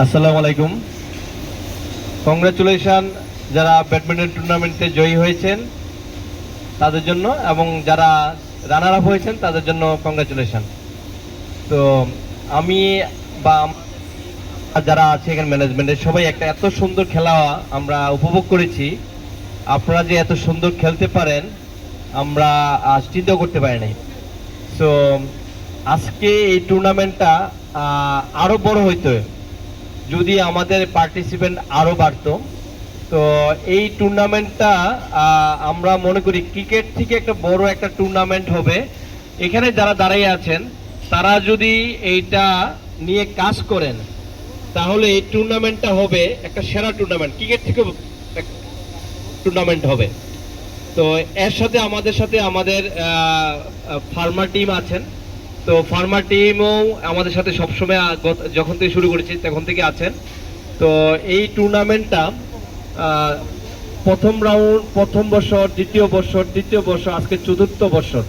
আসসালামু আলাইকুম। কংগ্রাচুলেশন যারা ব্যাডমিন্টন টুর্নামেন্টে জয়ী হয়েছেন তাদের জন্য, এবং যারা রানার আপ হয়েছেন তাদের জন্য কংগ্রাচুলেশন। তো আমি বা যারা আছে এখানে ম্যানেজমেন্টের সবাই একটা এত সুন্দর খেলা আমরা উপভোগ করেছি। আপনারা যে এত সুন্দর খেলতে পারেন আমরা আজ চিন্তাও করতে পারি নাই। সো আজকে এই টুর্নামেন্টটা আরো বড় হইতো যদি আমাদের পার্টিসিপেন্ট আরো বাড়তো। তো এই টুর্নামেন্টটা আমরা মনে করি ক্রিকেট থেকে একটা বড় একটা টুর্নামেন্ট হবে। এখানে যারা দাঁড়িয়ে আছেন তারা যদি এইটা নিয়ে কাজ করেন তাহলে এই টুর্নামেন্টটা হবে একটা সেরা টুর্নামেন্ট, ক্রিকেট থেকে টুর্নামেন্ট হবে। তো এর সাথে আমাদের ফার্মার টিম আছেন। তো ফার্মার টিমও আমাদের সাথে সবসময় যখন থেকে শুরু করেছি তখন থেকে আছেন। তো এই টুর্নামেন্টটা প্রথম রাউন্ড, প্রথম বছর, দ্বিতীয় বছর, তৃতীয় বছর, আজকে চতুর্থ বছর।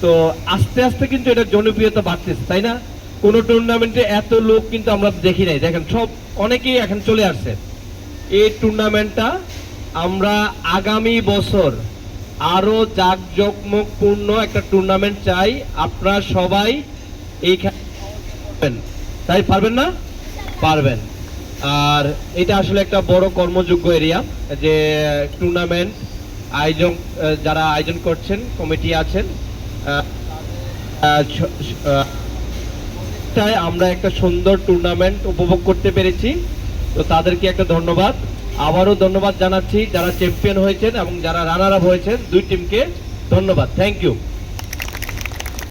তো আস্তে আস্তে কিন্তু এটা জনপ্রিয়তা বাড়তেছে, তাই না? কোনো টুর্নামেন্টে এত লোক কিন্তু আমরা দেখি নাই। দেখেন সব অনেকেই এখন চলে আসছে। এই টুর্নামেন্টটা আমরা আগামী বছর আরো জাঁকজমকপূর্ণ একটা টুর্নামেন্ট চাই। আপনারা সবাই এইখানে তাই পারবেন না? পারবেন। আর এটা আসলে একটা বড় কর্মযোগ্য এরিয়া, যে টুর্নামেন্ট আয়োজন যারা আয়োজন করছেন, কমিটি আছেন, আমরা একটা সুন্দর টুর্নামেন্ট উপভোগ করতে পেরেছি। তো তাদেরকে একটা ধন্যবাদ, আবারও ধন্যবাদ জানাচ্ছি যারা চ্যাম্পিয়ন হয়েছেন এবং যারা রানার আপ হয়েছেন, দুই টিমকে ধন্যবাদ। Thank you.